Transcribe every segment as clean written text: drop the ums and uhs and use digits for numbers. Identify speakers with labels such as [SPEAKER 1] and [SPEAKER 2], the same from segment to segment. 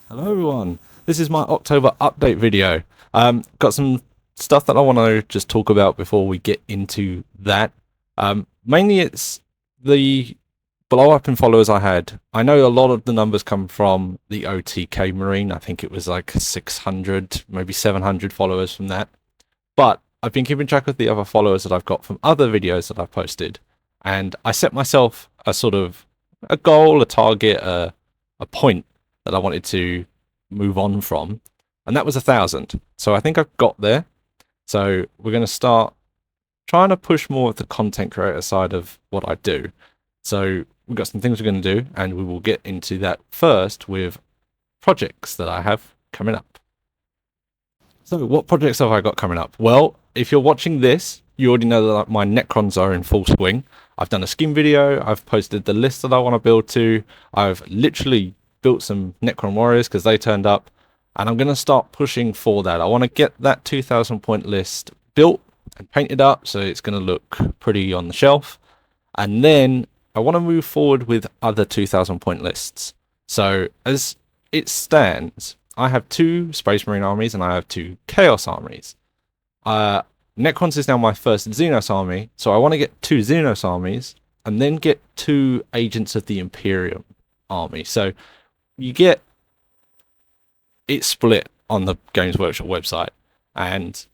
[SPEAKER 1] Hello everyone, this is my October update video. Got some stuff that I want to just talk about before we get into that. Mainly it's the blow up in followers I had. I know a lot of the numbers come from the OTK Marine. I think it was like 600, maybe 700 followers from that. But I've been keeping track of the other followers that I've got from other videos that I've posted. And I set myself a sort of a goal, a target, a point that I wanted to move on from, and that was 1,000. So I think I've got there. So we're going to start trying to push more of the content creator side of what I do. So we've got some things we're going to do, and we will get into that first with projects that I have coming up. So what projects have I got coming up? Well, if you're watching this, you already know that my Necrons are in full swing. I've done a skin video, I've posted the list that I want to build to, I've literally built some Necron warriors because they turned up, and I'm going to start pushing for that. I want to get that 2,000 point list built and painted up so it's going to look pretty on the shelf, and then I want to move forward with other 2,000 point lists. So as it stands, I have 2 Space Marine armies and I have 2 Chaos armies. Necrons is now my first Xenos army, so I want to get 2 Xenos armies and then get 2 Agents of the Imperium army. So you get it split on the Games Workshop website, and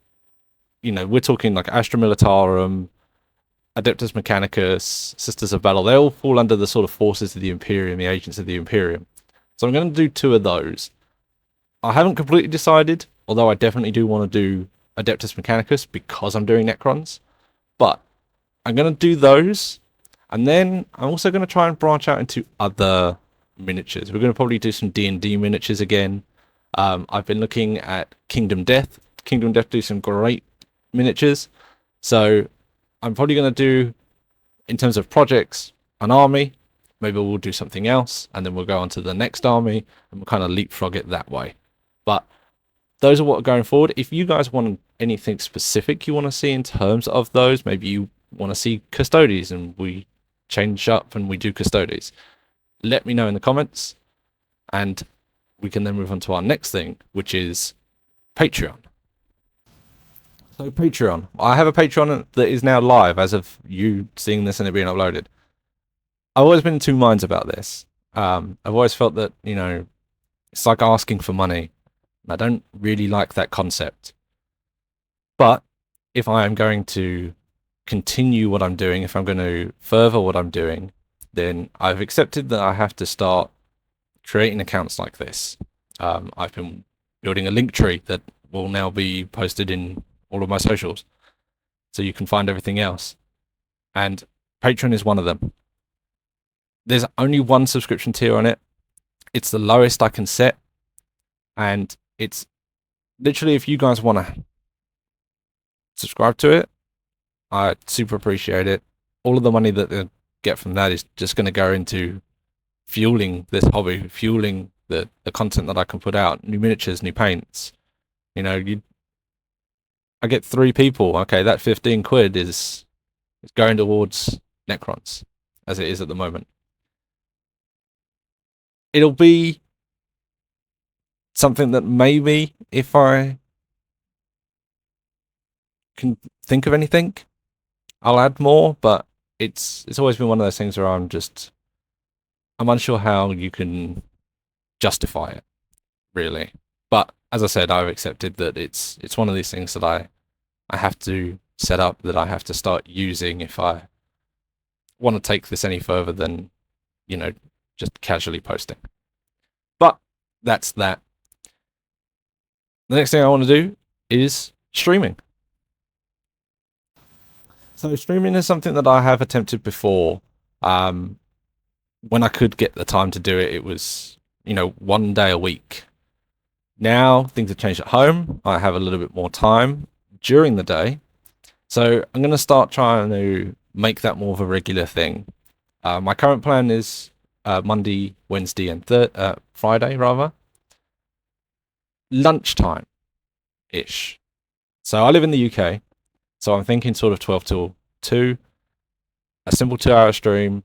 [SPEAKER 1] we're talking like Astra Militarum, Adeptus Mechanicus, Sisters of Battle. They all fall under the sort of forces of the Imperium, the Agents of the Imperium. So I'm going to do 2 of those. I haven't completely decided, although I definitely do want to do Adeptus Mechanicus because I'm doing Necrons. But I'm going to do those, and then I'm also going to try and branch out into other miniatures. We're going to probably do some D&D miniatures again. I've been looking at Kingdom Death. Kingdom Death do some great miniatures. So I'm probably going to do, in terms of projects, an army. Maybe we'll do something else, and then we'll go on to the next army, and we'll kind of leapfrog it that way. But those are what are going forward. If you guys want anything specific you want to see in terms of those, maybe you want to see Custodes and we change up and we do Custodes, let me know in the comments, and we can then move on to our next thing, which is Patreon. So Patreon. I have a Patreon that is now live as of you seeing this and it being uploaded. I've always been in 2 minds about this. I've always felt that, it's like asking for money. I don't really like that concept. But if I am going to continue what I'm doing, if I'm going to further what I'm doing, then I've accepted that I have to start creating accounts like this. I've been building a link tree that will now be posted in all of my socials, so you can find everything else. And Patreon is one of them. There's only 1 subscription tier on it. It's the lowest I can set, and it's literally, if you guys want to subscribe to it, I super appreciate it. All of the money that they get from that is just going to go into fueling this hobby, fueling the content that I can put out, new miniatures, new paints. I get 3 people. Okay, that 15 quid is going towards Necrons, as it is at the moment. It'll be something that maybe, if I can think of anything, I'll add more, but it's always been one of those things where I'm unsure how you can justify it, really. But as I said, I've accepted that it's one of these things that I have to set up, that I have to start using if I want to take this any further than, just casually posting. But that's that. The next thing I want to do is streaming. So streaming is something that I have attempted before. When I could get the time to do it, it was, 1 day a week. Now things have changed at home. I have a little bit more time during the day. So I'm going to start trying to make that more of a regular thing. My current plan is Monday, Wednesday, and Friday, rather. Lunchtime-ish. So I live in the UK. So I'm thinking sort of 12 till 2. A simple 2-hour stream.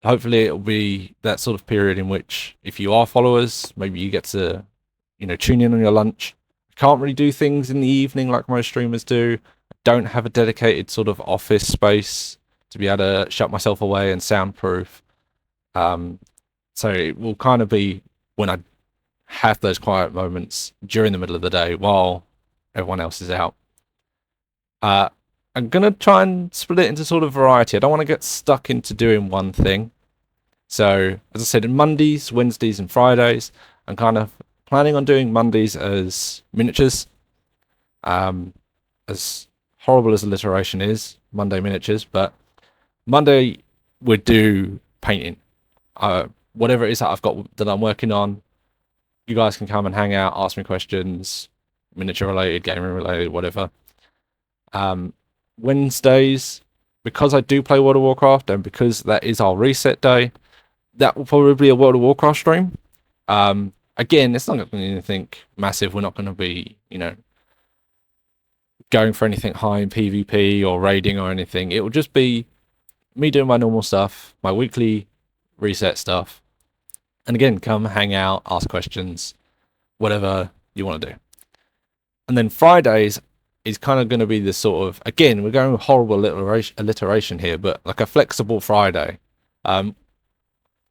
[SPEAKER 1] hopefully it'll be that sort of period in which if you are followers, maybe you get to, tune in on your lunch. Can't really do things in the evening like most streamers do. Don't have a dedicated sort of office space to be able to shut myself away and soundproof. So it will kind of be when I have those quiet moments during the middle of the day while everyone else is out. I'm going to try and split it into sort of variety. I don't want to get stuck into doing one thing. So, as I said, in Mondays, Wednesdays, and Fridays, I'm kind of planning on doing Mondays as miniatures. As horrible as alliteration is, Monday miniatures, but Monday we'd do painting. Whatever it is that I've got that I'm working on, you guys can come and hang out, ask me questions, miniature related, gaming related, whatever. Wednesdays, because I do play World of Warcraft and because that is our reset day, that will probably be a World of Warcraft stream. Again, it's not going to be anything massive. We're not going to be, going for anything high in PvP or raiding or anything. It will just be me doing my normal stuff, my weekly reset stuff. And again, come hang out, ask questions, whatever you want to do. And then Fridays is kind of going to be this sort of, again, we're going with horrible alliteration here, but like a flexible Friday.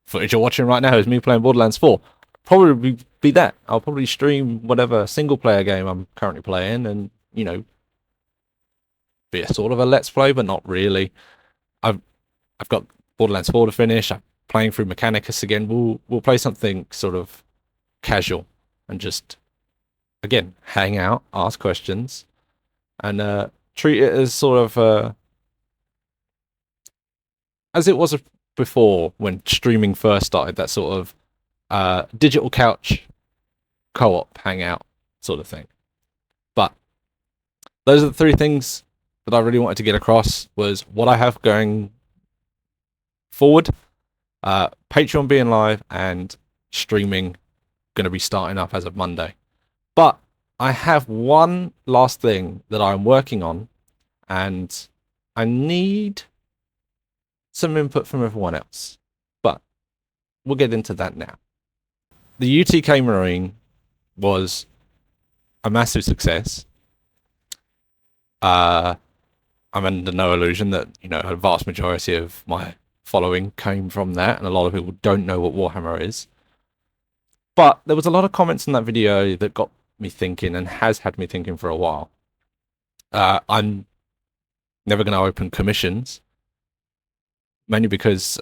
[SPEAKER 1] Footage you're watching right now is me playing Borderlands 4. Probably be that. I'll probably stream whatever single player game I'm currently playing and, be a sort of a let's play, but not really. I've got Borderlands 4 to finish. I'm playing through Mechanicus again. We'll play something sort of casual and just, again, hang out, ask questions, and treat it as sort of as it was before when streaming first started, that sort of digital couch co-op hangout sort of thing. But those are the three things that I really wanted to get across, was what I have going forward, Patreon being live and streaming going to be starting up as of Monday. But I have one last thing that I'm working on, and I need some input from everyone else. But we'll get into that now. The UTK Marine was a massive success. I'm under no illusion that, a vast majority of my following came from that, and a lot of people don't know what Warhammer is. But there was a lot of comments in that video that got me thinking, and has had me thinking for a while. I'm never going to open commissions, mainly because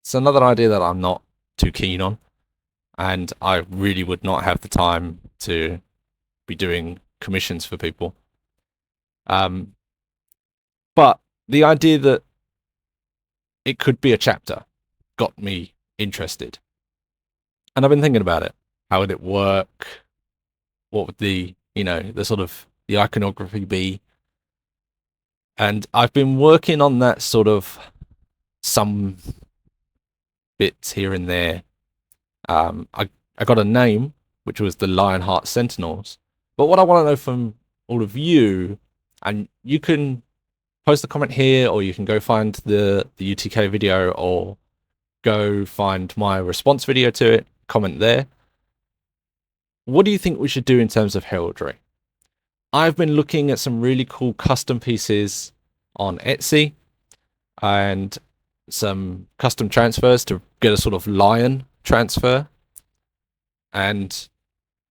[SPEAKER 1] it's another idea that I'm not too keen on, and I really would not have the time to be doing commissions for people. But the idea that it could be a chapter got me interested. And I've been thinking about it. How would it work? What would the sort of the iconography be? And I've been working on that sort of some bits here and there. I got a name, which was the Lionheart Sentinels. But what I want to know from all of you, and you can post a comment here, or you can go find the UTK video, or go find my response video to it, comment there. What do you think we should do in terms of heraldry? I've been looking at some really cool custom pieces on Etsy and some custom transfers to get a sort of lion transfer, and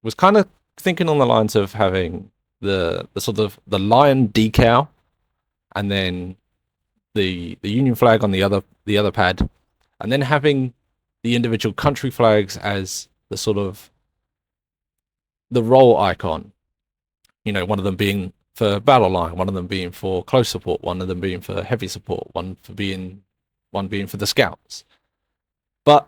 [SPEAKER 1] was kind of thinking on the lines of having the sort of the lion decal, and then the Union flag on the other pad, and then having the individual country flags as the sort of the role icon. One of them being for battle line, one of them being for close support, one of them being for heavy support, one being for the scouts. But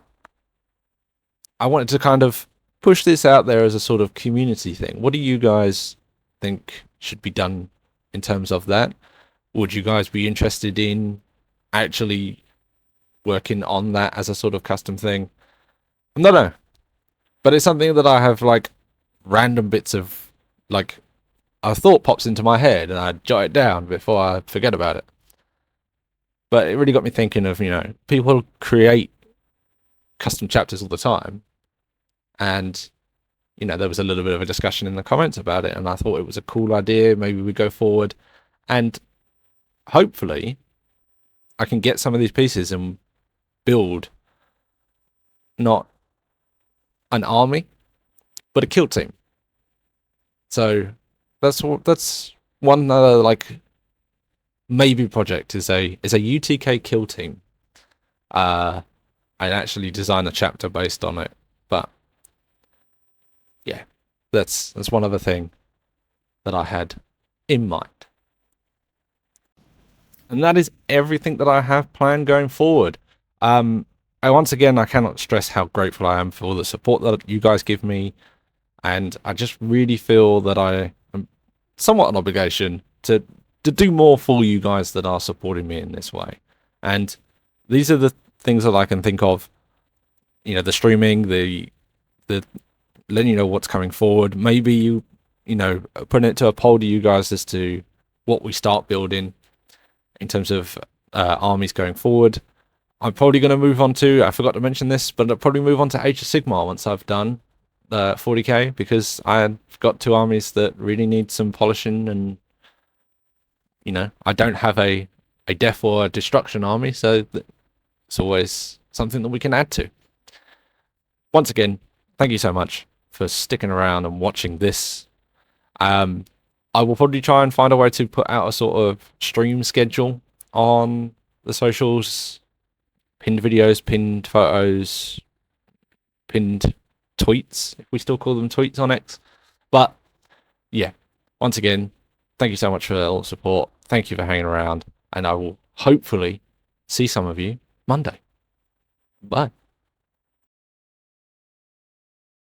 [SPEAKER 1] I wanted to kind of push this out there as a sort of community thing. What do you guys think should be done in terms of that? Would you guys be interested in actually working on that as a sort of custom thing? I don't know. But it's something that I have like random bits of like a thought pops into my head and I jot it down before I forget about it. But it really got me thinking of, people create custom chapters all the time. And, there was a little bit of a discussion in the comments about it. And I thought it was a cool idea. Maybe we go forward. And hopefully I can get some of these pieces and build not an army, but a kill team. So that's one other maybe project is a UTK kill team. I actually design a chapter based on it, but yeah, that's one other thing that I had in mind. And that is everything that I have planned going forward. Once again, I cannot stress how grateful I am for all the support that you guys give me, and I just really feel that I am somewhat an obligation to do more for you guys that are supporting me in this way. And these are the things that I can think of. The streaming, the letting you know what's coming forward. Maybe you putting it to a poll to you guys as to what we start building in terms of armies going forward. I'm probably going to move on to, I forgot to mention this, but I'll probably move on to Age of Sigmar once I've done 40k, because I've got 2 armies that really need some polishing, and I don't have a death or a destruction army, so it's always something that we can add to. Once again, thank you so much for sticking around and watching this. I will probably try and find a way to put out a sort of stream schedule on the socials, pinned videos, pinned photos, pinned tweets, if we still call them tweets on X. But yeah, once again, thank you so much for all the support. Thank you for hanging around, and I will hopefully see some of you Monday. Bye.